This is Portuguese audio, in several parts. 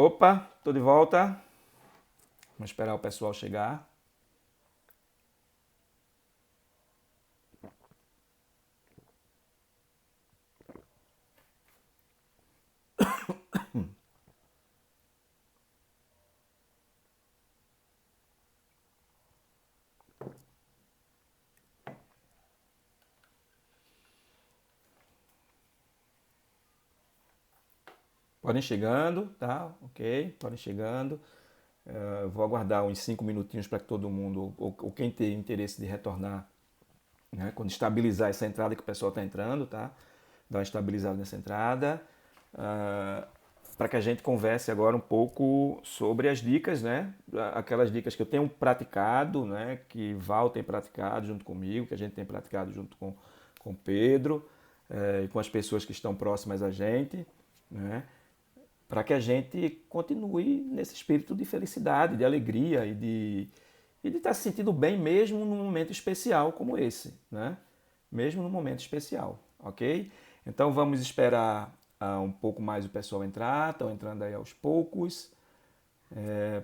Opa, tô de volta. Vamos esperar o pessoal chegar. Podem chegando, tá? Ok, podem chegando. Vou aguardar uns 5 minutinhos para que todo mundo, ou quem tem interesse de retornar, né? Quando estabilizar essa entrada que o pessoal está entrando, tá? Dar uma estabilizada nessa entrada. Para que a gente converse agora um pouco sobre as dicas, né? Aquelas dicas que eu tenho praticado, né? Que Val tem praticado junto comigo, que a gente tem praticado junto com Pedro, e com as pessoas que estão próximas a gente, né? Para que a gente continue nesse espírito de felicidade, de alegria e de estar se sentindo bem mesmo num momento especial como esse, né? Mesmo num momento especial, ok? Então vamos esperar um pouco mais o pessoal entrar, estão entrando aí aos poucos,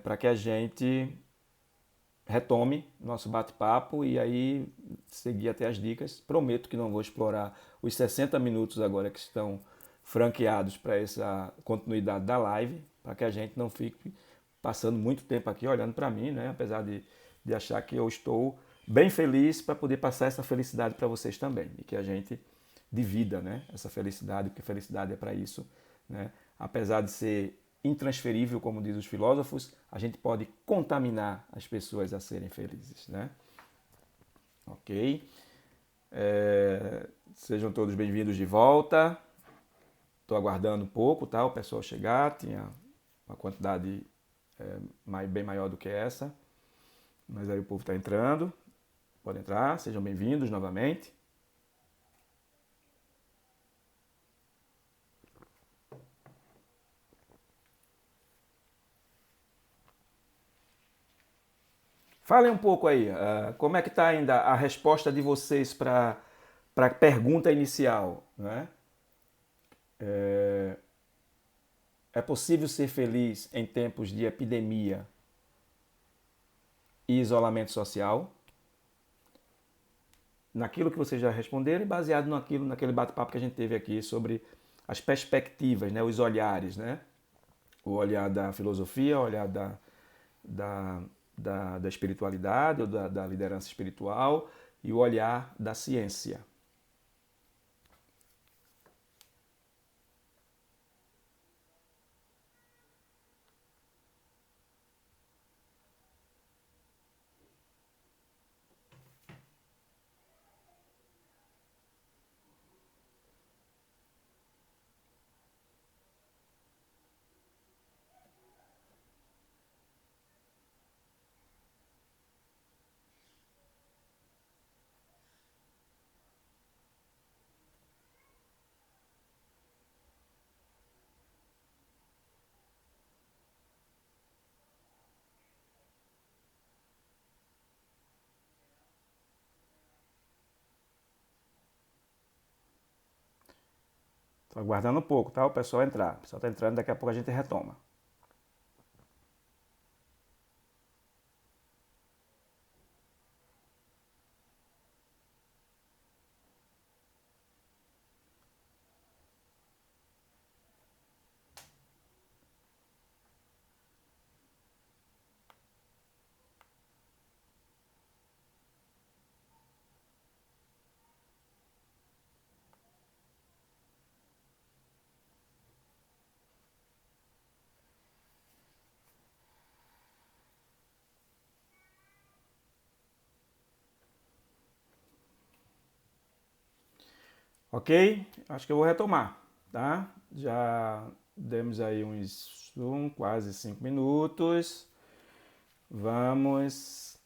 para que a gente retome nosso bate-papo e aí seguir até as dicas. Prometo que não vou explorar os 60 minutos agora que estão franqueados para essa continuidade da live, para que a gente não fique passando muito tempo aqui olhando para mim, né? Apesar de achar que eu estou bem feliz para poder passar essa felicidade para vocês também e que a gente divida, né? Essa felicidade, porque felicidade é para isso, né? Apesar de ser intransferível, como diz os filósofos, a gente pode contaminar as pessoas a serem felizes, né? Ok? Sejam todos bem-vindos de volta. Estou aguardando um pouco, tá? O pessoal chegar. Tinha uma quantidade bem maior do que essa, mas aí o povo está entrando. Pode entrar. Sejam bem-vindos novamente. Falem um pouco aí, como é que está ainda a resposta de vocês para a pergunta inicial, né? É possível ser feliz em tempos de epidemia e isolamento social? Naquilo que vocês já responderam e baseado naquele bate-papo que a gente teve aqui sobre as perspectivas, né? Os olhares, né? O olhar da filosofia, o olhar da, da espiritualidade, ou da liderança espiritual, e o olhar da ciência. Estou aguardando um pouco, tá? O pessoal entrar. O pessoal está entrando, daqui a pouco a gente retoma. Ok? Acho que eu vou retomar, tá? Já demos aí quase 5 minutos. Vamos.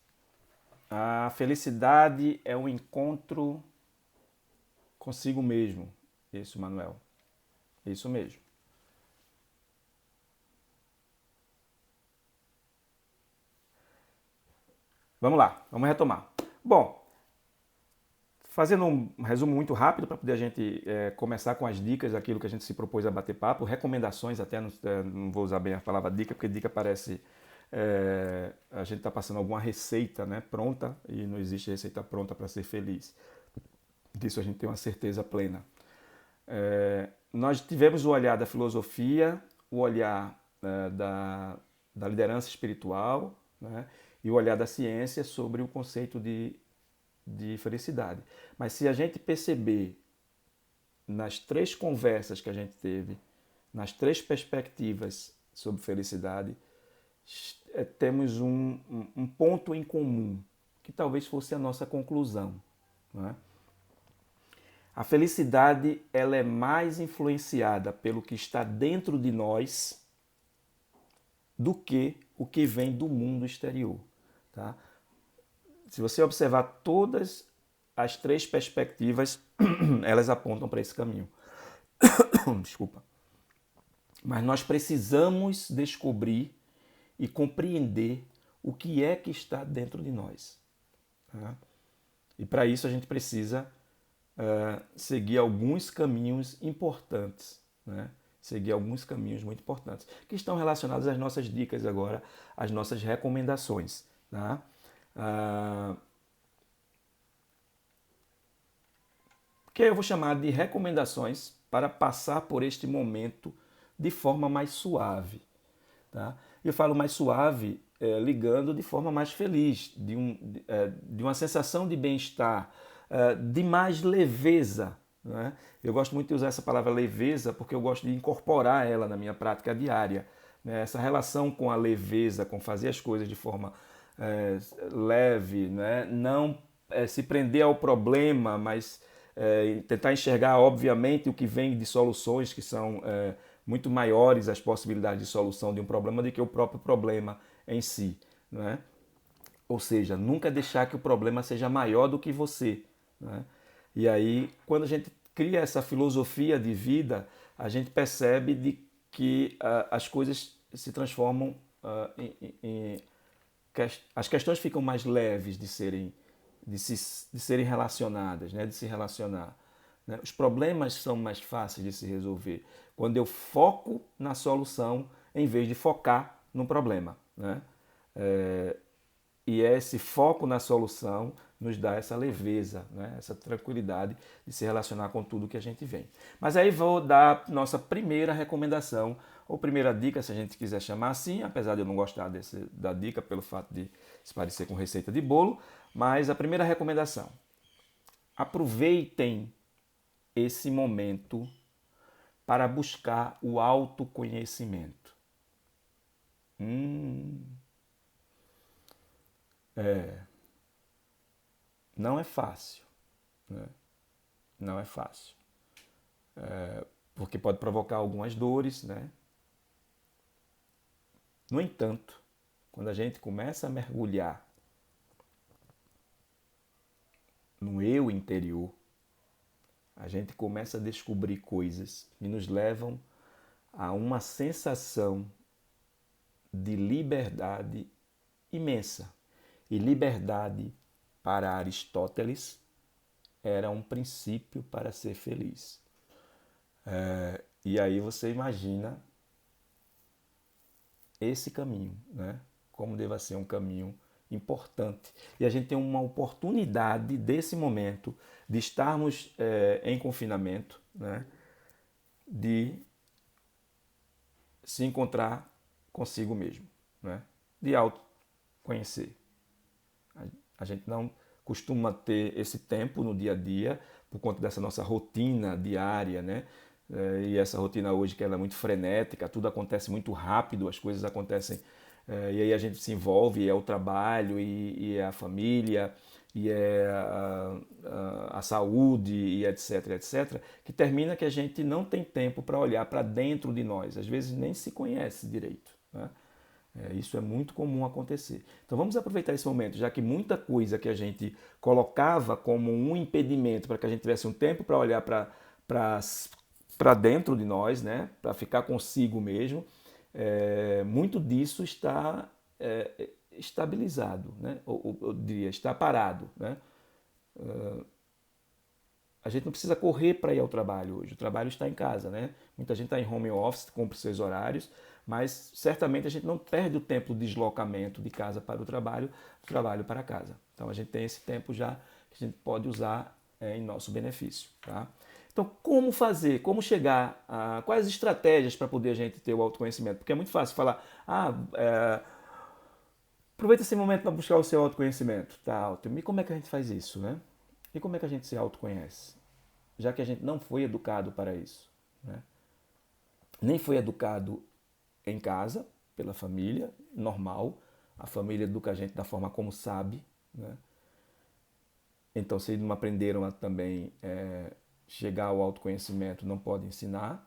A felicidade é um encontro consigo mesmo. Isso, Manuel. Isso mesmo. Vamos lá, vamos retomar. Bom, Fazendo um resumo muito rápido para poder a gente começar com as dicas, aquilo que a gente se propôs a bater papo, recomendações até, não vou usar bem a palavra dica, porque dica parece a gente está passando alguma receita, né, pronta, e não existe receita pronta para ser feliz. Disso a gente tem uma certeza plena. Nós tivemos o olhar da filosofia, o olhar da liderança espiritual, né, e o olhar da ciência sobre o conceito de felicidade. Mas se a gente perceber nas 3 conversas que a gente teve, nas 3 perspectivas sobre felicidade, temos um ponto em comum, que talvez fosse a nossa conclusão. Não é? A felicidade ela é mais influenciada pelo que está dentro de nós do que o que vem do mundo exterior. Tá? Se você observar todas as 3 perspectivas, elas apontam para esse caminho. Desculpa. Mas nós precisamos descobrir e compreender o que é que está dentro de nós. Tá? E para isso a gente precisa seguir alguns caminhos importantes, né? Seguir alguns caminhos muito importantes, que estão relacionados às nossas dicas agora, às nossas recomendações. Tá? Que eu vou chamar de recomendações para passar por este momento de forma mais suave. Tá? Eu falo mais suave, ligando de forma mais feliz, de uma sensação de bem-estar, de mais leveza. Né? Eu gosto muito de usar essa palavra leveza porque eu gosto de incorporar ela na minha prática diária. Né? Essa relação com a leveza, com fazer as coisas de forma leve, né? Não se prender ao problema, mas tentar enxergar, obviamente, o que vem de soluções que são muito maiores as possibilidades de solução de um problema do que o próprio problema em si. Né? Ou seja, nunca deixar que o problema seja maior do que você. Né? E aí, quando a gente cria essa filosofia de vida, a gente percebe de que as coisas se transformam as questões ficam mais leves de serem relacionadas, né? De se relacionar. Né? Os problemas são mais fáceis de se resolver quando eu foco na solução em vez de focar no problema. Né? E esse foco na solução nos dá essa leveza, né? Essa tranquilidade de se relacionar com tudo que a gente vem. Mas aí vou dar nossa primeira recomendação, ou primeira dica, se a gente quiser chamar assim, apesar de eu não gostar da dica pelo fato de se parecer com receita de bolo, mas a primeira recomendação: aproveitem esse momento para buscar o autoconhecimento. Não é fácil, né? Não é fácil, porque pode provocar algumas dores, né? No entanto, quando a gente começa a mergulhar no eu interior, a gente começa a descobrir coisas que nos levam a uma sensação de liberdade imensa. E liberdade, para Aristóteles, era um princípio para ser feliz. E aí você imagina esse caminho, né? Como deva ser um caminho importante. E a gente tem uma oportunidade desse momento de estarmos em confinamento, né? De se encontrar consigo mesmo, né? De autoconhecer. A gente não costuma ter esse tempo no dia a dia por conta dessa nossa rotina diária, né? E essa rotina hoje que ela é muito frenética, tudo acontece muito rápido, as coisas acontecem e aí a gente se envolve, é o trabalho e é a família e é a saúde e etc, etc, que termina que a gente não tem tempo para olhar para dentro de nós, às vezes nem se conhece direito, né? Isso é muito comum acontecer. Então vamos aproveitar esse momento, já que muita coisa que a gente colocava como um impedimento para que a gente tivesse um tempo para olhar para dentro de nós, né? Para ficar consigo mesmo, muito disso está estabilizado, né? Ou diria, está parado. Né? A gente não precisa correr para ir ao trabalho hoje. O trabalho está em casa, né? Muita gente está em home office, cumpre seus horários, mas certamente a gente não perde o tempo de deslocamento de casa para o trabalho, do trabalho para casa. Então a gente tem esse tempo já que a gente pode usar em nosso benefício, tá? Então, como fazer? Como chegar? Quais estratégias para poder a gente ter o autoconhecimento? Porque é muito fácil falar, aproveita esse momento para buscar o seu autoconhecimento. Tá, ótimo. E como é que a gente faz isso, né? E como é que a gente se autoconhece? Já que a gente não foi educado para isso, né? Nem foi educado em casa, pela família, normal. A família educa a gente da forma como sabe, né? Então, se não aprenderam a também chegar ao autoconhecimento, não pode ensinar.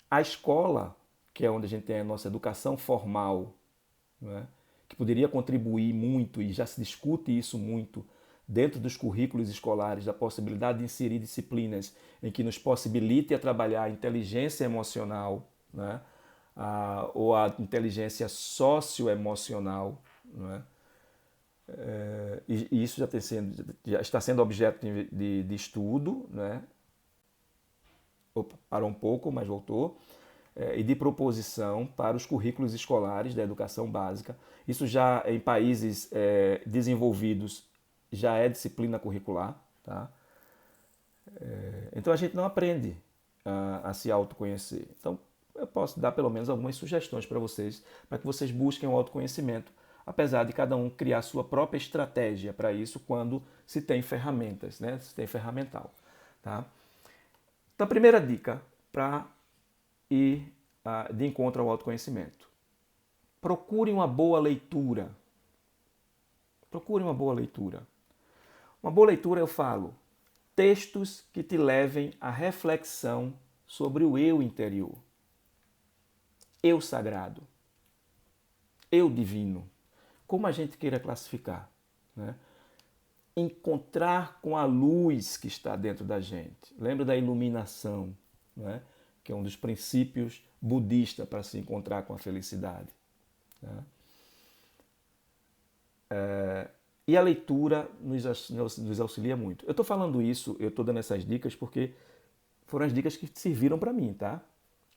A escola, que é onde a gente tem a nossa educação formal, né? Que poderia contribuir muito, e já se discute isso muito, dentro dos currículos escolares, da possibilidade de inserir disciplinas em que nos possibilite a trabalhar a inteligência emocional, né? Ou a inteligência socioemocional, né? E isso já está sendo objeto de estudo, né? Opa, parou um pouco, mas voltou. E de proposição para os currículos escolares da educação básica. Isso já em países desenvolvidos já é disciplina curricular, tá? Então a gente não aprende a se autoconhecer. Então eu posso dar pelo menos algumas sugestões para vocês, para que vocês busquem o autoconhecimento, apesar de cada um criar sua própria estratégia para isso quando se tem ferramentas, né? Se tem ferramental, tá? Então a primeira dica para ir de encontro ao autoconhecimento: procure uma boa leitura. Procure uma boa leitura. Uma boa leitura, eu falo, textos que te levem à reflexão sobre o eu interior, eu sagrado, eu divino, como a gente queira classificar, né? Encontrar com a luz que está dentro da gente. Lembra da iluminação, né? Que é um dos princípios budistas para se encontrar com a felicidade, né? E a leitura nos auxilia muito. Eu estou falando isso, eu estou dando essas dicas porque foram as dicas que serviram para mim, tá?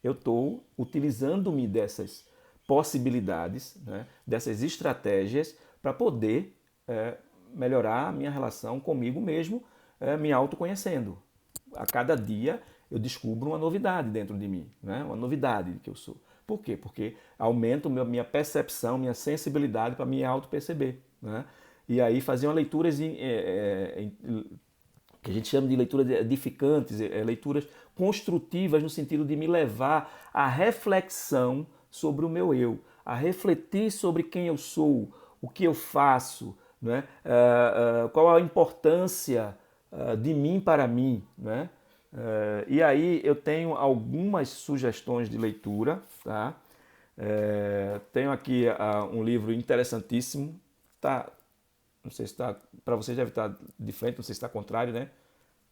Eu estou utilizando-me dessas possibilidades, né, dessas estratégias para poder melhorar a minha relação comigo mesmo, me autoconhecendo. A cada dia eu descubro uma novidade dentro de mim, né? Uma novidade que eu sou. Por quê? Porque aumento minha percepção, minha sensibilidade para me auto-perceber, né? E aí fazer uma leituras que a gente chama de leituras edificantes, leituras construtivas no sentido de me levar à reflexão sobre o meu eu, a refletir sobre quem eu sou, o que eu faço, né? Qual a importância de mim para mim, né? E aí eu tenho algumas sugestões de leitura, tá? Tenho aqui um livro interessantíssimo, tá? Não sei se está, para vocês deve estar de frente, não sei se está contrário, né?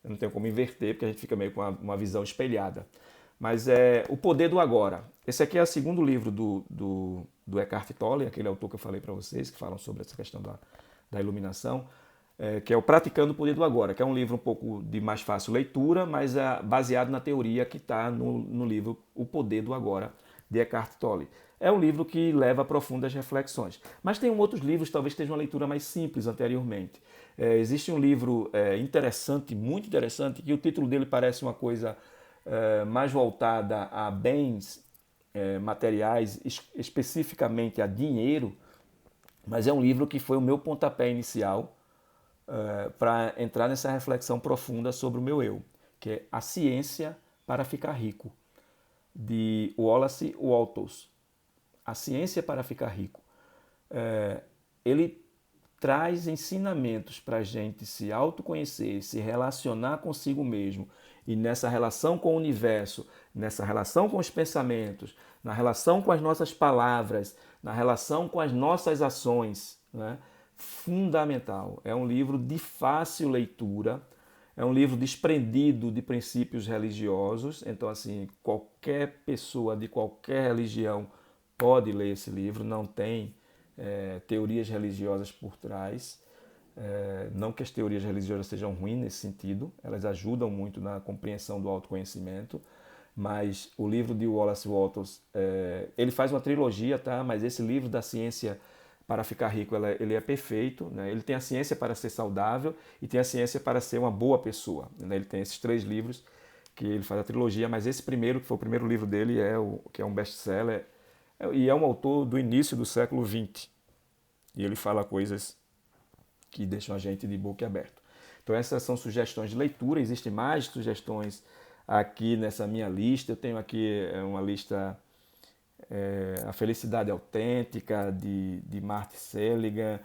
Eu não tenho como inverter, porque a gente fica meio com uma visão espelhada. Mas é O Poder do Agora. Esse aqui é o segundo livro do Eckhart Tolle, aquele autor que eu falei para vocês, que falam sobre essa questão da iluminação, que é o Praticando o Poder do Agora, que é um livro um pouco de mais fácil leitura, mas baseado na teoria que está no livro O Poder do Agora, de Eckhart Tolle. É um livro que leva a profundas reflexões. Mas tem outros livros, talvez esteja uma leitura mais simples anteriormente. Existe um livro interessante, muito interessante, que o título dele parece uma coisa mais voltada a bens materiais, especificamente a dinheiro, mas é um livro que foi o meu pontapé inicial para entrar nessa reflexão profunda sobre o meu eu, que é A Ciência para Ficar Rico, de Wallace Waltz. A Ciência para Ficar Rico. Ele traz ensinamentos para a gente se autoconhecer, se relacionar consigo mesmo, e nessa relação com o universo, nessa relação com os pensamentos, na relação com as nossas palavras, na relação com as nossas ações, né? Fundamental. É um livro de fácil leitura, é um livro desprendido de princípios religiosos, então assim, qualquer pessoa de qualquer religião pode ler esse livro, não tem teorias religiosas por trás. Não que as teorias religiosas sejam ruins nesse sentido, elas ajudam muito na compreensão do autoconhecimento, mas o livro de Wallace Wattles, ele faz uma trilogia, tá? Mas esse livro da ciência para ficar rico, ele é perfeito, né? Ele tem a ciência para ser saudável e tem a ciência para ser uma boa pessoa, né? Ele tem esses 3 livros que ele faz a trilogia, mas esse primeiro, que foi o primeiro livro dele, que é um best-seller, e é um autor do início do século XX. E ele fala coisas que deixam a gente de boca aberta. Então essas são sugestões de leitura, existem mais sugestões aqui nessa minha lista. Eu tenho aqui uma lista, A Felicidade Autêntica, de Marty Seligman,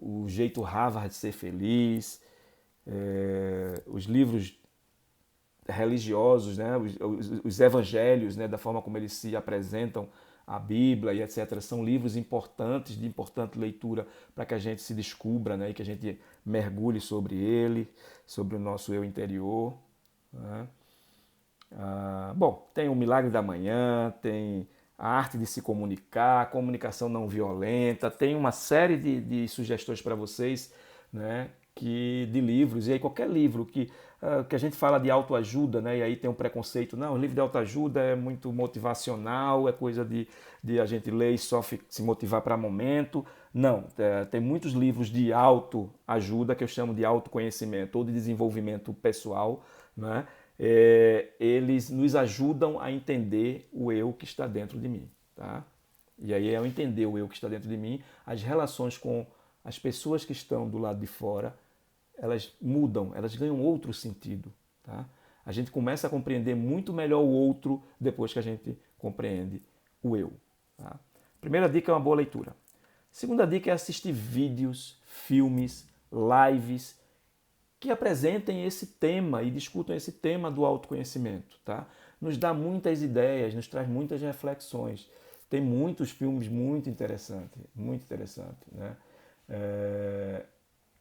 O Jeito Harvard de Ser Feliz, os livros religiosos, né, os evangelhos, né, da forma como eles se apresentam, a Bíblia e etc. São livros importantes, de importante leitura para que a gente se descubra, né, e que a gente mergulhe sobre ele, sobre o nosso eu interior. Né? Bom, tem o Milagre da Manhã, tem a arte de se comunicar, a comunicação não violenta, tem uma série de sugestões para vocês, né, de livros, e aí qualquer livro que a gente fala de autoajuda, né, e aí tem um preconceito, não, o livro de autoajuda é muito motivacional, é coisa de a gente ler e só se motivar para momento. Não, tem muitos livros de autoajuda, que eu chamo de autoconhecimento ou de desenvolvimento pessoal, né, eles nos ajudam a entender o eu que está dentro de mim. Tá? E aí, ao entender o eu que está dentro de mim, as relações com as pessoas que estão do lado de fora, elas mudam, elas ganham outro sentido. Tá? A gente começa a compreender muito melhor o outro depois que a gente compreende o eu. Tá? Primeira dica é uma boa leitura. Segunda dica é assistir vídeos, filmes, lives que apresentem esse tema e discutam esse tema do autoconhecimento, tá? Nos dá muitas ideias, nos traz muitas reflexões. Tem muitos filmes muito interessantes, né?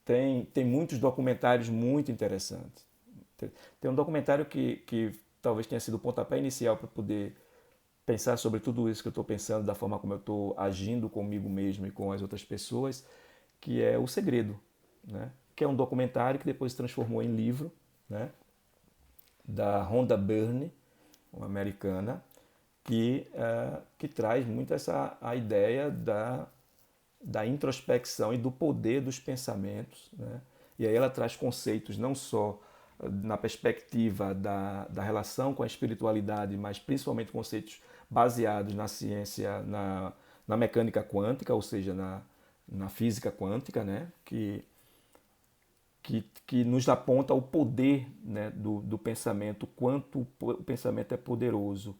Tem muitos documentários muito interessantes. Tem um documentário que talvez tenha sido o pontapé inicial para poder pensar sobre tudo isso que eu estou pensando, da forma como eu estou agindo comigo mesmo e com as outras pessoas, que é O Segredo, né? Que é um documentário que depois se transformou em livro, né? Da Rhonda Byrne, uma americana, que traz muito a ideia da introspecção e do poder dos pensamentos. Né? E aí ela traz conceitos não só na perspectiva da relação com a espiritualidade, mas principalmente conceitos baseados na ciência, na mecânica quântica, ou seja, na física quântica, né? Que nos aponta o poder, né, do pensamento, o quanto o pensamento é poderoso,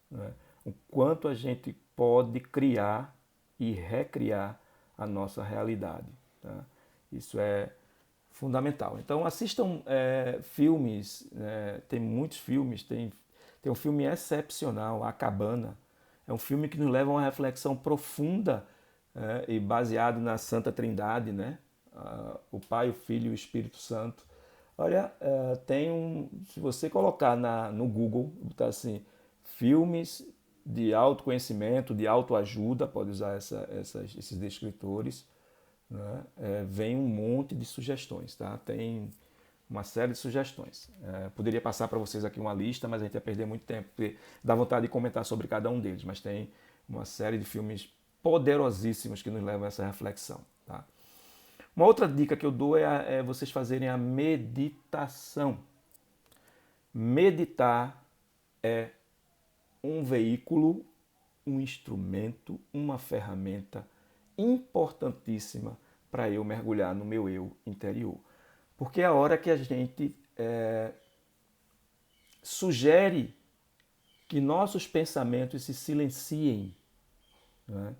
né? O quanto a gente pode criar e recriar a nossa realidade. Tá? Isso é fundamental. Então assistam filmes, tem muitos filmes, tem um filme excepcional, A Cabana. É um filme que nos leva a uma reflexão profunda e baseado na Santa Trindade, né? O Pai, o Filho e o Espírito Santo. Olha, se você colocar no Google, botar assim, filmes de autoconhecimento, de autoajuda, pode usar esses descritores, né? Vem um monte de sugestões, tá? Tem uma série de sugestões. Poderia passar para vocês aqui uma lista, mas a gente ia perder muito tempo, porque dá vontade de comentar sobre cada um deles, mas tem uma série de filmes poderosíssimos que nos levam a essa reflexão. Tá? Uma outra dica que eu dou é vocês fazerem a meditação. Meditar é um veículo, um instrumento, uma ferramenta importantíssima para eu mergulhar no meu eu interior. Porque é a hora que a gente sugere que nossos pensamentos se silenciem, né?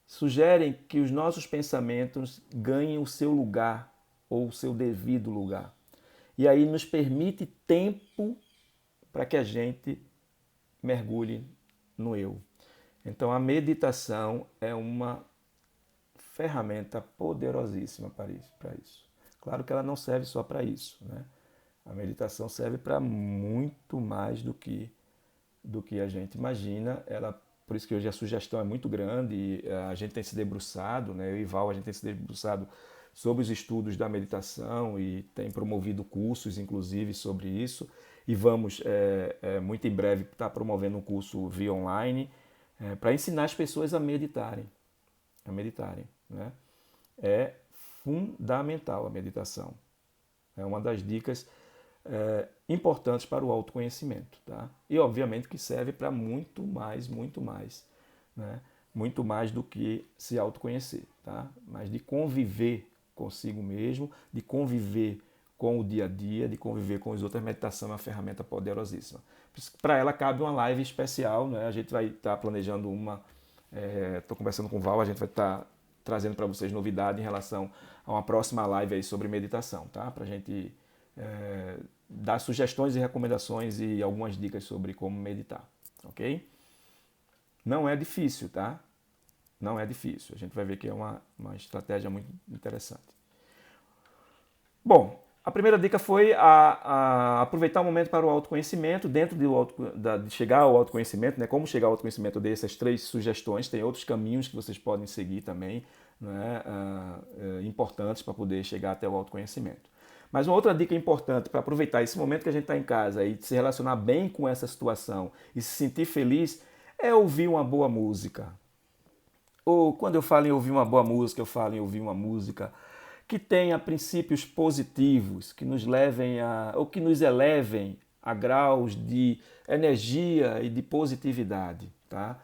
Sugerem que os nossos pensamentos ganhem o seu lugar ou o seu devido lugar. E aí nos permite tempo para que a gente mergulhe no eu. Então a meditação é uma ferramenta poderosíssima para isso. Claro que ela não serve só para isso, né? A meditação serve para muito mais do que a gente imagina. Por isso que hoje a sugestão é muito grande e a gente tem se debruçado, né? Eu e Val, a gente tem se debruçado sobre os estudos da meditação e tem promovido cursos, inclusive, sobre isso. E vamos, muito em breve, estar promovendo um curso via online para ensinar as pessoas a meditarem. A meditarem, né? É fundamental a meditação. É uma das dicas importantes para o autoconhecimento, tá? E obviamente que serve para muito mais, né? Muito mais do que se autoconhecer, tá? Mas de conviver consigo mesmo, de conviver com o dia a dia, de conviver com os outros. A meditação é uma ferramenta poderosíssima. Para ela cabe uma live especial, né? A gente vai estar planejando uma. Estou conversando com o Val, a gente vai estar trazendo para vocês novidade em relação a uma próxima live aí sobre meditação, tá? Para a gente dar sugestões e recomendações e algumas dicas sobre como meditar, ok? Não é difícil, tá? Não é difícil. A gente vai ver que é uma estratégia muito interessante. Bom, a primeira dica foi aproveitar o momento para o autoconhecimento. Dentro de chegar ao autoconhecimento, né? Como chegar ao autoconhecimento, eu dei essas 3 sugestões. Tem outros caminhos que vocês podem seguir também, né? Importantes para poder chegar até o autoconhecimento. Mas uma outra dica importante para aproveitar esse momento que a gente está em casa e se relacionar bem com essa situação e se sentir feliz é ouvir uma boa música. Ou quando eu falo em ouvir uma boa música, eu falo em ouvir uma música que tenha princípios positivos, que nos levem ou que nos elevem a graus de energia e de positividade, tá?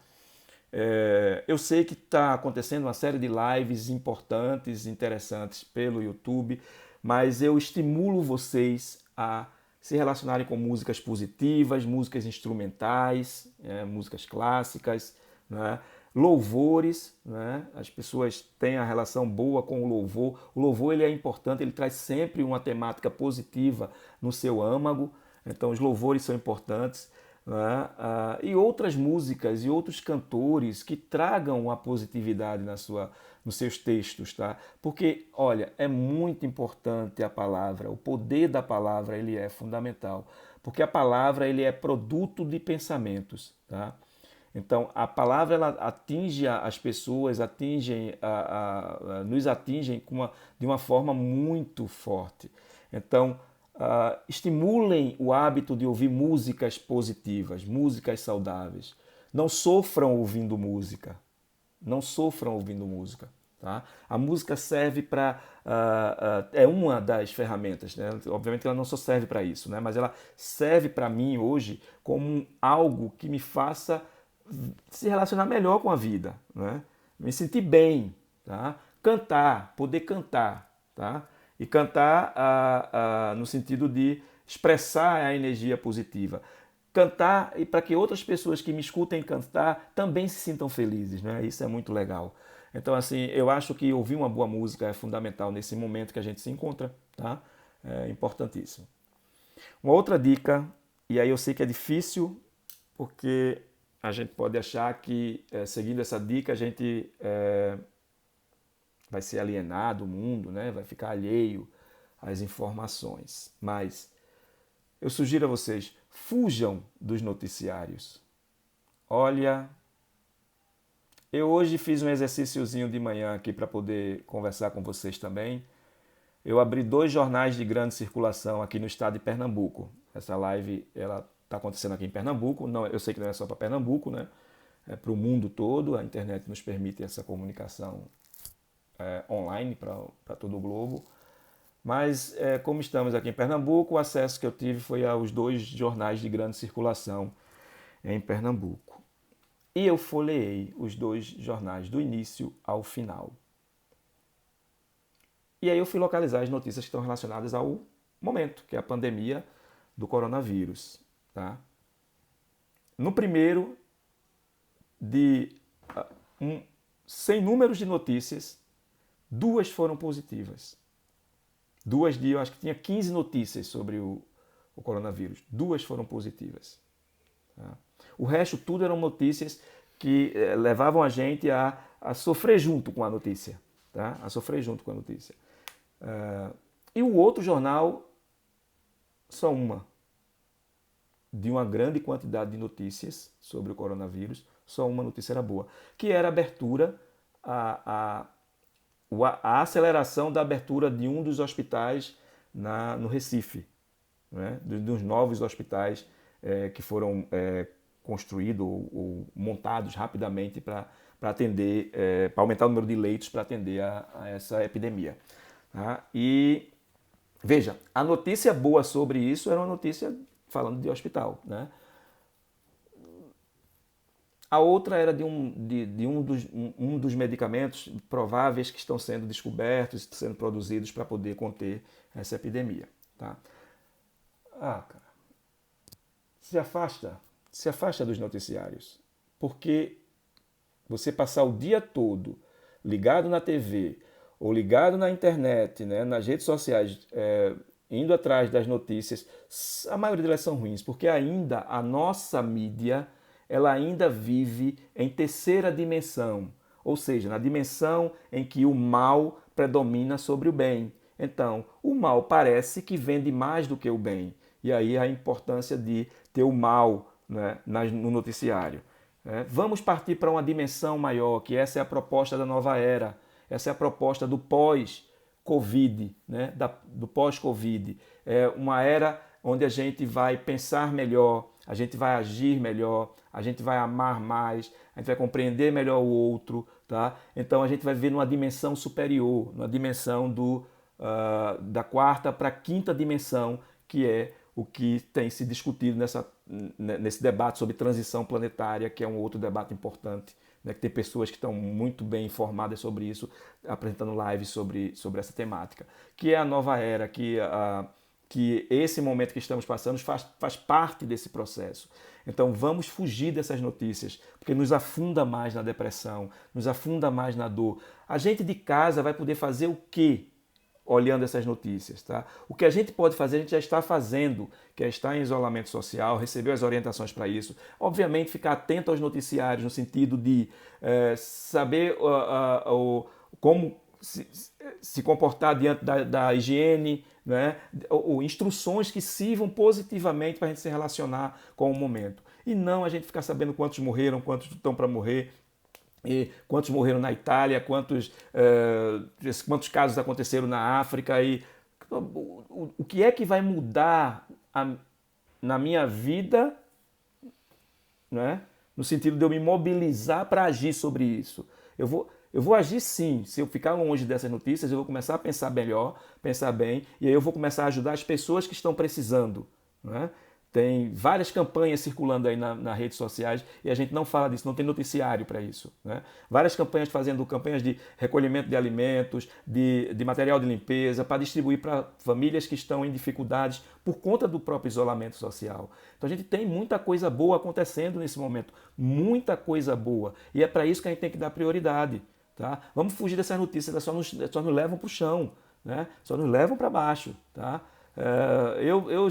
Eu sei que está acontecendo uma série de lives importantes, interessantes pelo YouTube, mas eu estimulo vocês a se relacionarem com músicas positivas, músicas instrumentais, músicas clássicas, né? Louvores, né? As pessoas têm a relação boa com o louvor. O louvor ele é importante, ele traz sempre uma temática positiva no seu âmago, então os louvores são importantes. Né? E outras músicas e outros cantores que tragam a positividade nos seus textos, tá? Porque, olha, é muito importante a palavra, o poder da palavra ele é fundamental, porque a palavra ele é produto de pensamentos, tá? Então, a palavra ela atinge as pessoas, nos atingem de uma forma muito forte. Então, estimulem o hábito de ouvir músicas positivas, músicas saudáveis. Não sofram ouvindo música. Não sofram ouvindo música. Tá? A música serve para. É uma das ferramentas. Né? Obviamente ela não só serve para isso, né? Mas ela serve para mim hoje como algo que me faça se relacionar melhor com a vida, né? Me sentir bem, tá? Cantar, poder cantar, tá? E cantar no sentido de expressar a energia positiva. Cantar e para que outras pessoas que me escutem cantar também se sintam felizes, né? Isso é muito legal. Então, assim, eu acho que ouvir uma boa música é fundamental nesse momento que a gente se encontra, tá? É importantíssimo. Uma outra dica, e aí eu sei que é difícil, porque a gente pode achar que, seguindo essa dica, a gente vai ser alienado do mundo, né? Vai ficar alheio às informações. Mas eu sugiro a vocês, fujam dos noticiários. Olha, eu hoje fiz um exercíciozinho de manhã aqui para poder conversar com vocês também. Eu abri 2 jornais de grande circulação aqui no estado de Pernambuco. Essa live ela está acontecendo aqui em Pernambuco. Não, eu sei que não é só para Pernambuco, né? É para o mundo todo. A internet nos permite essa comunicação online para todo o globo. Mas como estamos aqui em Pernambuco, o acesso que eu tive foi aos 2 jornais de grande circulação em Pernambuco. E eu folheei os 2 jornais do início ao final. E aí eu fui localizar as notícias que estão relacionadas ao momento, que é a pandemia do coronavírus. Tá? No primeiro, sem números de notícias, 2 foram positivas. 2 dias, eu acho que tinha 15 notícias sobre o coronavírus. 2 foram positivas. Tá? O resto tudo eram notícias que levavam a gente a sofrer junto com a notícia. Tá? A sofrer junto com a notícia. E o outro jornal, só uma. De uma grande quantidade de notícias sobre o coronavírus, só uma notícia era boa, que era a abertura a aceleração da abertura de um dos hospitais no Recife, né? Dos novos hospitais que foram construídos ou montados rapidamente para atender, para aumentar o número de leitos para atender a essa epidemia. Tá? E veja, a notícia boa sobre isso era uma notícia falando de hospital, né? A outra era de um dos medicamentos prováveis que estão sendo descobertos, sendo produzidos para poder conter essa epidemia. Tá? Cara, se afasta dos noticiários, porque você passar o dia todo ligado na TV ou ligado na internet, né, nas redes sociais, indo atrás das notícias, a maioria delas são ruins, porque ainda a nossa mídia ela ainda vive em terceira dimensão, ou seja, na dimensão em que o mal predomina sobre o bem. Então, o mal parece que vende mais do que o bem. E aí a importância de ter o mal, né, no noticiário. Vamos partir para uma dimensão maior, que essa é a proposta da nova era, essa é a proposta do pós-Covid, né, do pós-Covid. É uma era onde a gente vai pensar melhor, a gente vai agir melhor, a gente vai amar mais, a gente vai compreender melhor o outro, tá? Então a gente vai viver numa dimensão superior, numa dimensão da quarta para a quinta dimensão, que é o que tem se discutido nesse debate sobre transição planetária, que é um outro debate importante, né, que tem pessoas que estão muito bem informadas sobre isso, apresentando lives sobre essa temática, que é a nova era, que esse momento que estamos passando faz parte desse processo. Então vamos fugir dessas notícias, porque nos afunda mais na depressão, nos afunda mais na dor. A gente de casa vai poder fazer o quê olhando essas notícias? Tá? O que a gente pode fazer, a gente já está fazendo, que é estar em isolamento social, receber as orientações para isso. Obviamente ficar atento aos noticiários, no sentido de saber como se comportar diante da higiene, né? Ou instruções que sirvam positivamente para a gente se relacionar com o momento. E não a gente ficar sabendo quantos morreram, quantos estão para morrer, e quantos morreram na Itália, quantos casos aconteceram na África. O que é que vai mudar na minha vida, né? No sentido de eu me mobilizar para agir sobre isso? Eu vou agir sim. Se eu ficar longe dessas notícias, eu vou começar a pensar melhor, pensar bem, e aí eu vou começar a ajudar as pessoas que estão precisando. Né? Tem várias campanhas circulando aí nas redes sociais e a gente não fala disso, não tem noticiário para isso. Né? Várias campanhas fazendo campanhas de recolhimento de alimentos, de material de limpeza, para distribuir para famílias que estão em dificuldades por conta do próprio isolamento social. Então a gente tem muita coisa boa acontecendo nesse momento, muita coisa boa. E é para isso que a gente tem que dar prioridade. Tá? Vamos fugir dessas notícias, elas só nos levam para o chão, né? Só nos levam para baixo. Tá? Eu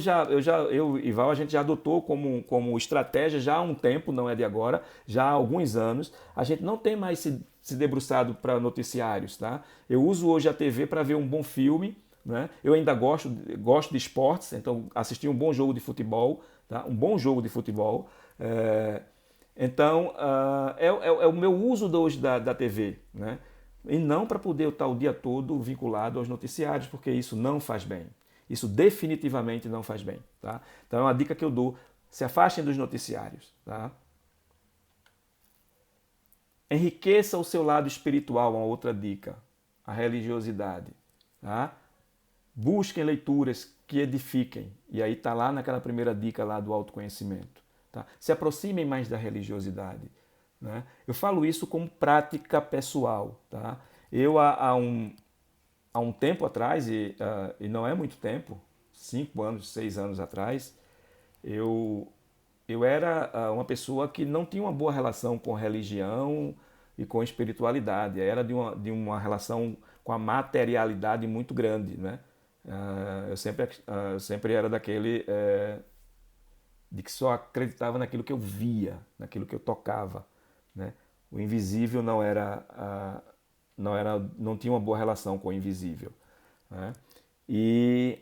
e Val, a gente já adotou como estratégia já há um tempo, não é de agora, já há alguns anos. A gente não tem mais se debruçado para noticiários. Tá? Eu uso hoje a TV para ver um bom filme. Né? Eu ainda gosto de esportes, então assistir um bom jogo de futebol, tá? Um bom jogo de futebol. Então, é o meu uso hoje da TV, né? E não para poder estar o dia todo vinculado aos noticiários, porque isso não faz bem. Isso definitivamente não faz bem. Tá? Então, é uma dica que eu dou. Se afastem dos noticiários. Tá? Enriqueça o seu lado espiritual, uma outra dica. A religiosidade. Tá? Busquem leituras que edifiquem. E aí está lá naquela primeira dica lá do autoconhecimento. Tá? Se aproximem mais da religiosidade. Né? Eu falo isso como prática pessoal. Tá? Eu, há um tempo atrás, e não é muito tempo, 5 anos, 6 anos atrás, eu era uma pessoa que não tinha uma boa relação com religião e com espiritualidade. Era de uma relação com a materialidade muito grande. Né? Eu sempre era daquele de que só acreditava naquilo que eu via, naquilo que eu tocava. Né? O invisível não tinha uma boa relação com o invisível. Né? E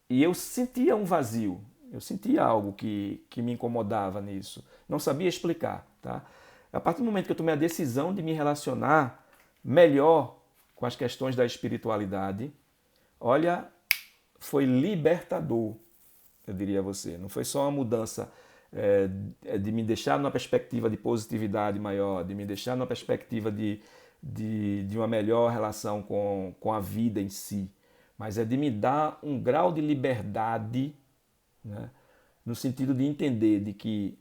eu sentia um vazio, eu sentia algo que me incomodava nisso. Não sabia explicar. Tá? A partir do momento que eu tomei a decisão de me relacionar melhor com as questões da espiritualidade, olha, foi libertador, eu diria a você. Não foi só uma mudança de me deixar numa perspectiva de positividade maior, de me deixar numa perspectiva de uma melhor relação com a vida em si, mas é de me dar um grau de liberdade, né, no sentido de entender de que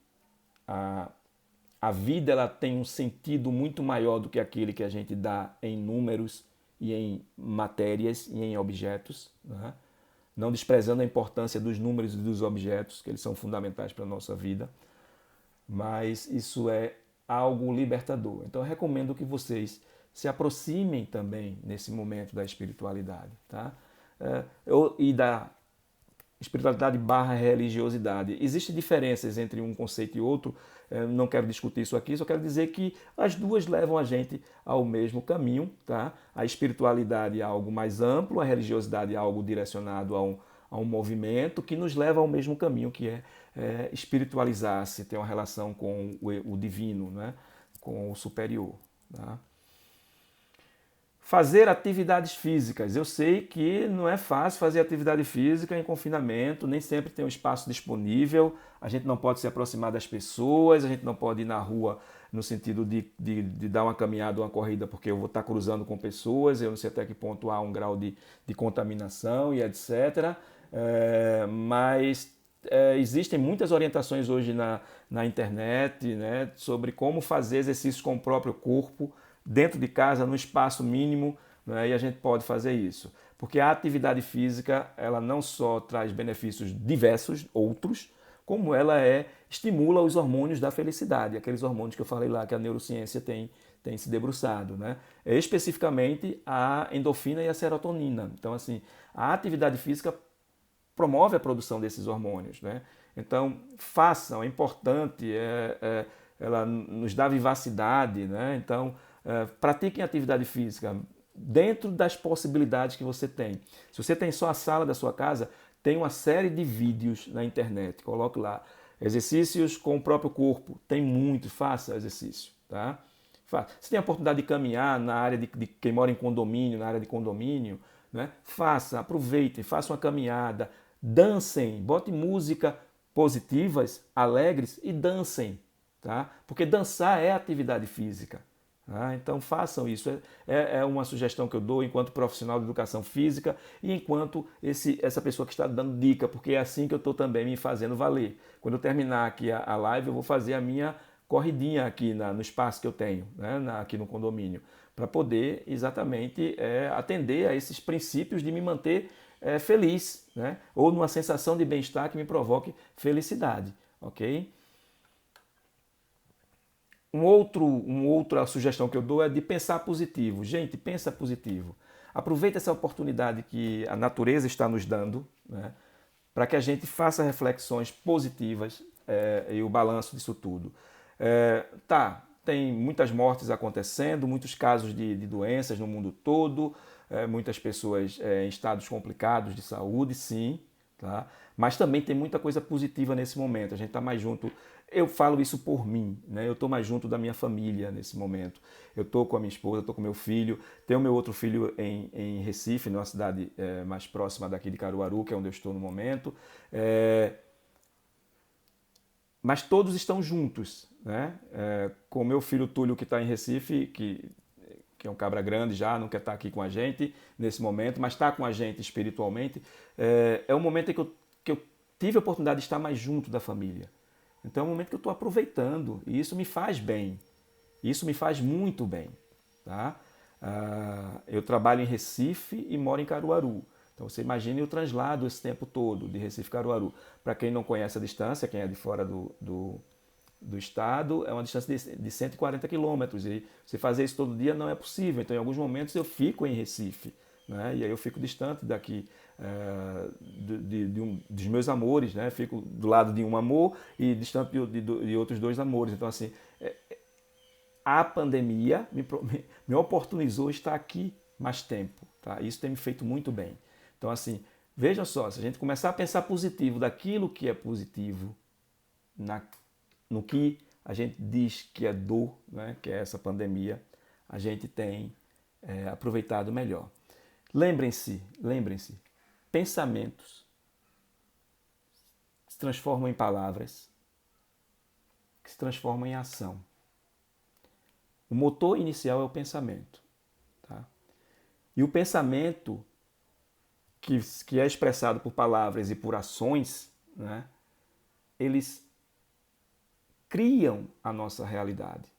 a vida ela tem um sentido muito maior do que aquele que a gente dá em números e em matérias e em objetos, né? Não desprezando a importância dos números e dos objetos, que eles são fundamentais para a nossa vida, mas isso é algo libertador. Então eu recomendo que vocês se aproximem também nesse momento da espiritualidade, tá? E da espiritualidade barra religiosidade. Existem diferenças entre um conceito e outro, não quero discutir isso aqui, só quero dizer que as duas levam a gente ao mesmo caminho, tá? A espiritualidade é algo mais amplo, a religiosidade é algo direcionado a um movimento que nos leva ao mesmo caminho, que é espiritualizar-se, ter uma relação com o divino, né? Com o superior, tá? Fazer atividades físicas. Eu sei que não é fácil fazer atividade física em confinamento, nem sempre tem um espaço disponível, a gente não pode se aproximar das pessoas, a gente não pode ir na rua no sentido de dar uma caminhada ou uma corrida, porque eu vou estar cruzando com pessoas, eu não sei até que ponto há um grau de contaminação e etc. Mas existem muitas orientações hoje na internet, né, sobre como fazer exercícios com o próprio corpo, dentro de casa, no espaço mínimo, né, e a gente pode fazer isso. Porque a atividade física, ela não só traz benefícios diversos, outros, como ela estimula os hormônios da felicidade, aqueles hormônios que eu falei lá que a neurociência tem se debruçado, né? Especificamente a endorfina e a serotonina. Então, assim, a atividade física promove a produção desses hormônios, né? Então, façam, é importante, ela nos dá vivacidade, né? Então, pratiquem atividade física dentro das possibilidades que você tem. Se você tem só a sala da sua casa, tem uma série de vídeos na internet. Coloque lá exercícios com o próprio corpo. Tem muito, faça exercício, tá? Se tem a oportunidade de caminhar na área de quem mora em condomínio, na área de condomínio, né? Faça, aproveitem, faça uma caminhada, dancem, bote música positivas, alegres e dancem, tá? Porque dançar é atividade física. Então façam isso. É uma sugestão que eu dou enquanto profissional de educação física e enquanto essa pessoa que está dando dica, porque é assim que eu estou também me fazendo valer. Quando eu terminar aqui a live, eu vou fazer a minha corridinha aqui no espaço que eu tenho, né, aqui no condomínio, para poder exatamente atender a esses princípios de me manter feliz, né, ou numa sensação de bem-estar que me provoque felicidade, ok? Outra sugestão que eu dou é de pensar positivo. Gente, pensa positivo. Aproveita essa oportunidade que a natureza está nos dando, né, para que a gente faça reflexões positivas e o balanço disso tudo. Tem muitas mortes acontecendo, muitos casos de doenças no mundo todo, muitas pessoas em estados complicados de saúde, sim, tá? Mas também tem muita coisa positiva nesse momento. A gente está mais junto. Eu falo isso por mim, né? Eu estou mais junto da minha família nesse momento. Eu estou com a minha esposa, estou com meu filho. Tenho meu outro filho em Recife, numa cidade mais próxima daqui de Caruaru, que é onde eu estou no momento. Mas todos estão juntos, né? Com o meu filho Túlio, que está em Recife, que é um cabra grande já, não quer estar aqui com a gente nesse momento, mas está com a gente espiritualmente. É um momento em que eu tive a oportunidade de estar mais junto da família. Então é um momento que eu estou aproveitando e isso me faz bem. Isso me faz muito bem, tá? Eu trabalho em Recife e moro em Caruaru. Então você imagine o translado esse tempo todo de Recife a Caruaru. Para quem não conhece a distância, quem é de fora do estado, é uma distância de 140 quilômetros. E você fazer isso todo dia não é possível. Então em alguns momentos eu fico em Recife, né? E aí eu fico distante daqui dos meus amores, né? Fico do lado de um amor e distante de outros dois amores. Então assim, a pandemia me oportunizou estar aqui mais tempo, tá? Isso tem me feito muito bem. Então assim, veja só, se a gente começar a pensar positivo daquilo que é positivo, no que a gente diz que é dor, né, que é essa pandemia, a gente tem aproveitado melhor. Lembrem-se, pensamentos se transformam em palavras, que se transformam em ação. O motor inicial é o pensamento. Tá? E o pensamento que é expressado por palavras e por ações, né, eles criam a nossa realidade.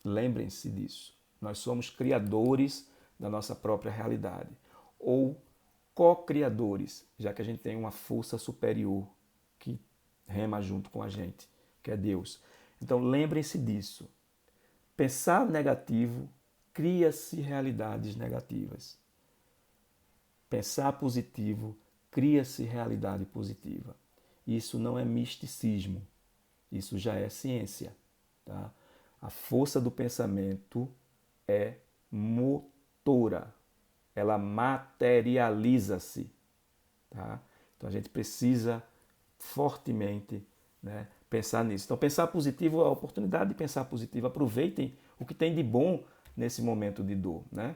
Lembrem-se disso. Nós somos criadores da nossa própria realidade. Ou co-criadores, já que a gente tem uma força superior que rema junto com a gente, que é Deus. Então lembrem-se disso. Pensar negativo cria-se realidades negativas. Pensar positivo cria-se realidade positiva. Isso não é misticismo, isso já é ciência. Tá? A força do pensamento é motora, ela materializa-se. Tá? Então a gente precisa fortemente, né, pensar nisso. Então pensar positivo é a oportunidade de pensar positivo. Aproveitem o que tem de bom nesse momento de dor. Né?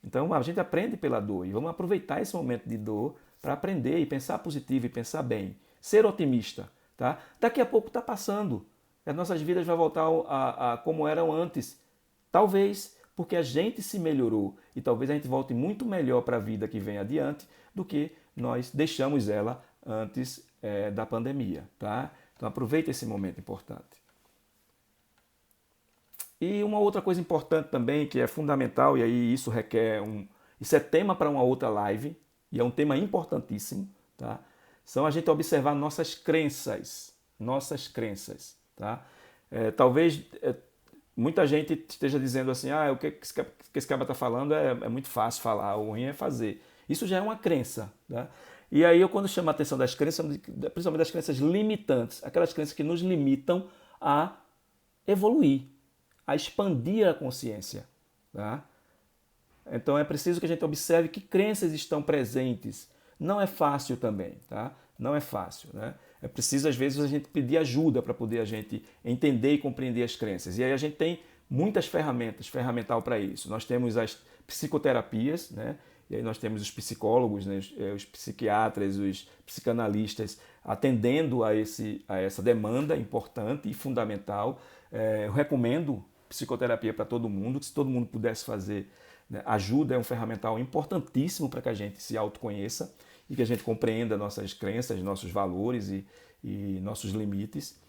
Então a gente aprende pela dor e vamos aproveitar esse momento de dor para aprender e pensar positivo e pensar bem. Ser otimista. Tá? Daqui a pouco está passando. As nossas vidas vão voltar a como eram antes. Talvez porque a gente se melhorou e talvez a gente volte muito melhor para a vida que vem adiante do que nós deixamos ela antes da pandemia. Tá? Então aproveita esse momento importante. E uma outra coisa importante também, que é fundamental, e aí isso requer isso é tema para uma outra live, e é um tema importantíssimo, tá? São a gente observar nossas crenças. Nossas crenças, tá? Talvez muita gente esteja dizendo assim, o que esse cara está falando é muito fácil falar, o ruim é fazer. Isso já é uma crença, tá? E aí eu quando chamo a atenção das crenças, principalmente das crenças limitantes, aquelas crenças que nos limitam a evoluir, a expandir a consciência. Tá? Então é preciso que a gente observe que crenças estão presentes. Não é fácil também, tá? Não é fácil, né? É preciso às vezes a gente pedir ajuda para poder a gente entender e compreender as crenças. E aí a gente tem muitas ferramental para isso. Nós temos as psicoterapias, né? E aí nós temos os psicólogos, né? Os psiquiatras, os psicanalistas atendendo a essa demanda importante e fundamental. Eu recomendo psicoterapia para todo mundo, que se todo mundo pudesse fazer, né? Ajuda é um ferramental importantíssimo para que a gente se autoconheça e que a gente compreenda nossas crenças, nossos valores e nossos limites.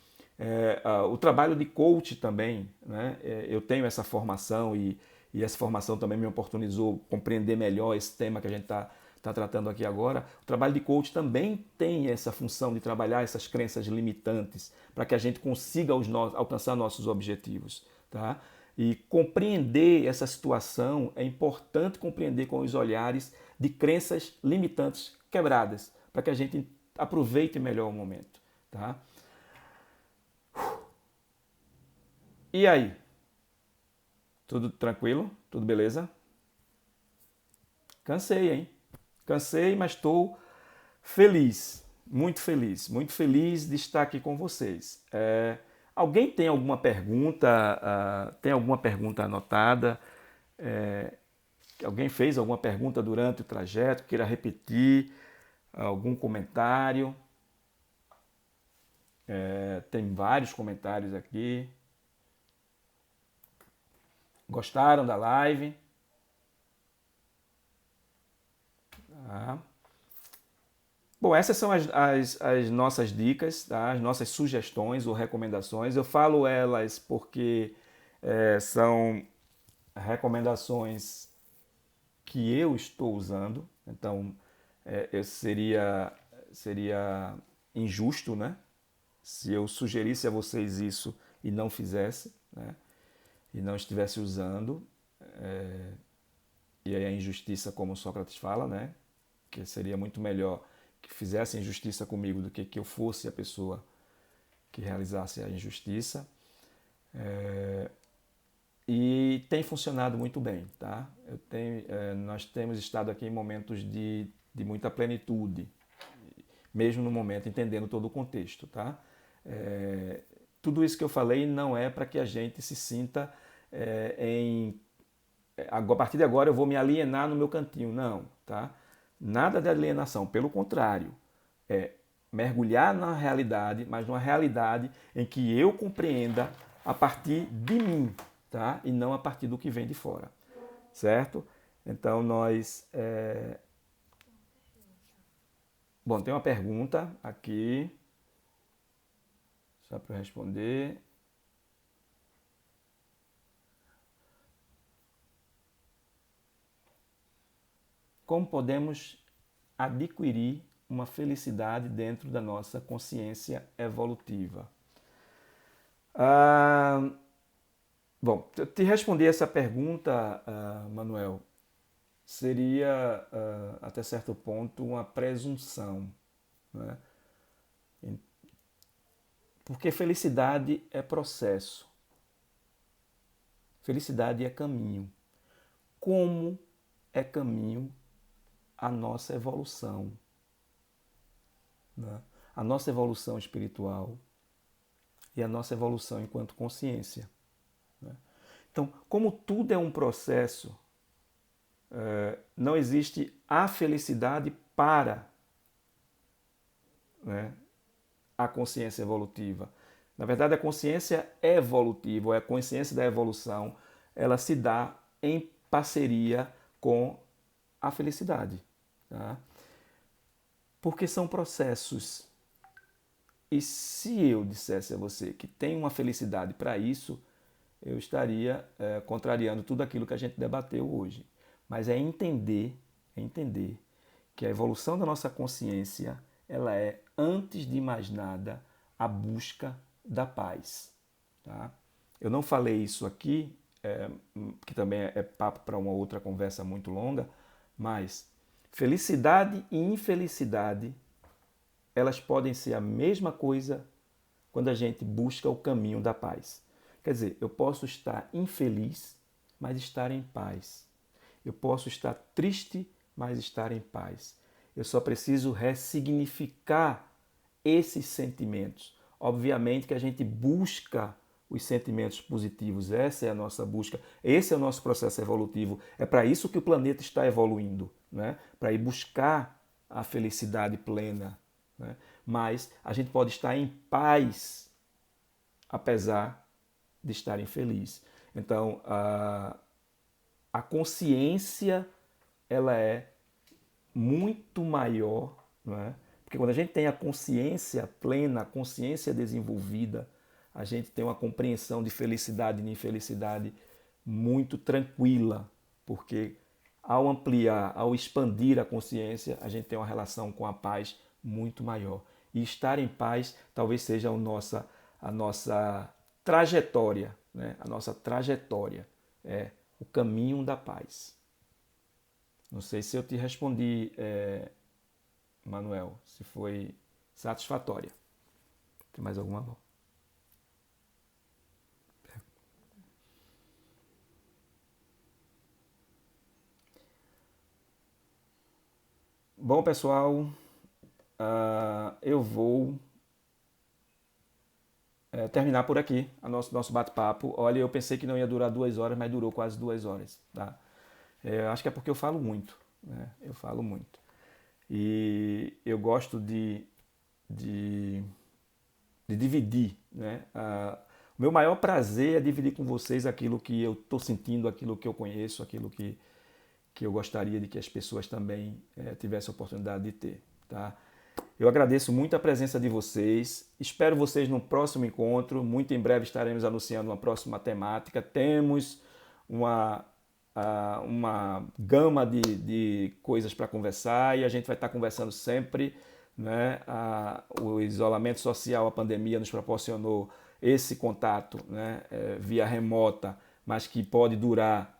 O trabalho de coach também, né? Eu tenho essa formação e essa formação também me oportunizou compreender melhor esse tema que a gente está tratando aqui agora. O trabalho de coach também tem essa função de trabalhar essas crenças limitantes para que a gente consiga alcançar nossos objetivos. Tá? E compreender essa situação é importante compreender com os olhares de crenças limitantes quebradas, para que a gente aproveite melhor o momento. Tá? E aí? Tudo tranquilo? Tudo beleza? Cansei, hein? Cansei, mas estou feliz, muito feliz de estar aqui com vocês. Alguém tem alguma pergunta? Tem alguma pergunta anotada? Alguém fez alguma pergunta durante o trajeto? Queira repetir? Algum comentário? Tem vários comentários aqui. Gostaram da live? Tá. Bom, essas são as nossas dicas, tá? As nossas sugestões ou recomendações. Eu falo elas porque são recomendações que eu estou usando. Então, seria injusto, né? Se eu sugerisse a vocês isso e não fizesse, né? E não estivesse usando. E aí a injustiça, como Sócrates fala, né? Que seria muito melhor que fizesse injustiça comigo do que eu fosse a pessoa que realizasse a injustiça. E tem funcionado muito bem, tá? Nós temos estado aqui em momentos de muita plenitude, mesmo no momento entendendo todo o contexto, tá? Tudo isso que eu falei não é para que a gente se sinta a partir de agora eu vou me alienar no meu cantinho. Não, tá? Nada de alienação, pelo contrário. É mergulhar na realidade, mas numa realidade em que eu compreenda a partir de mim, tá? E não a partir do que vem de fora, certo? Então nós... Bom, tem uma pergunta aqui, só para eu responder. Como podemos adquirir uma felicidade dentro da nossa consciência evolutiva? Bom, te responder essa pergunta, Manuel, seria, até certo ponto, uma presunção, né? Porque felicidade é processo. Felicidade é caminho. Como é caminho a nossa evolução, né? A nossa evolução espiritual e a nossa evolução enquanto consciência, né? Então, como tudo é um processo, não existe a felicidade para, né, a consciência evolutiva. Na verdade, a consciência evolutiva, ou a consciência da evolução, ela se dá em parceria com a felicidade, tá? Porque são processos. E se eu dissesse a você que tem uma felicidade para isso, eu estaria contrariando tudo aquilo que a gente debateu hoje. Mas é entender que a evolução da nossa consciência, ela é, antes de mais nada, a busca da paz, tá? Eu não falei isso aqui, que também é papo para uma outra conversa muito longa, mas felicidade e infelicidade, elas podem ser a mesma coisa quando a gente busca o caminho da paz. Quer dizer, eu posso estar infeliz, mas estar em paz. Eu posso estar triste, mas estar em paz. Eu só preciso ressignificar esses sentimentos. Obviamente que a gente busca os sentimentos positivos, essa é a nossa busca, esse é o nosso processo evolutivo. É para isso que o planeta está evoluindo, né? Para ir buscar a felicidade plena, né? Mas a gente pode estar em paz, apesar de estar infeliz. Então, a consciência, ela é muito maior, não é? Porque quando a gente tem a consciência plena, a consciência desenvolvida, a gente tem uma compreensão de felicidade e infelicidade muito tranquila, porque ao ampliar, ao expandir a consciência, a gente tem uma relação com a paz muito maior. E estar em paz talvez seja a nossa trajetória, né? A nossa trajetória é o caminho da paz. Não sei se eu te respondi, Manuel, se foi satisfatória. Tem mais alguma? Bom, pessoal, eu vou terminar por aqui o nosso bate-papo. Olha, eu pensei que não ia durar 2 horas, mas durou quase 2 horas, tá? Acho que é porque eu falo muito, né? Eu falo muito. E eu gosto de dividir, né? O meu maior prazer é dividir com vocês aquilo que eu estou sentindo, aquilo que eu conheço, aquilo que eu gostaria de que as pessoas também tivessem a oportunidade de ter, tá? Eu agradeço muito a presença de vocês. Espero vocês no próximo encontro. Muito em breve estaremos anunciando uma próxima temática. Temos uma gama de coisas para conversar e a gente vai estar conversando sempre, né? O isolamento social, a pandemia nos proporcionou esse contato, né? Via remota, mas que pode durar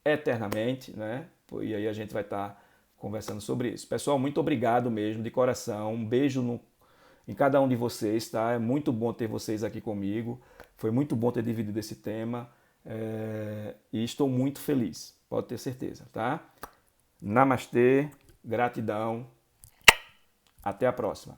eternamente, né? E aí a gente vai estar conversando sobre isso. Pessoal, muito obrigado mesmo, de coração. Um beijo em cada um de vocês, tá? É muito bom ter vocês aqui comigo. Foi muito bom ter dividido esse tema. E estou muito feliz, pode ter certeza, tá? Namastê, gratidão. Até a próxima.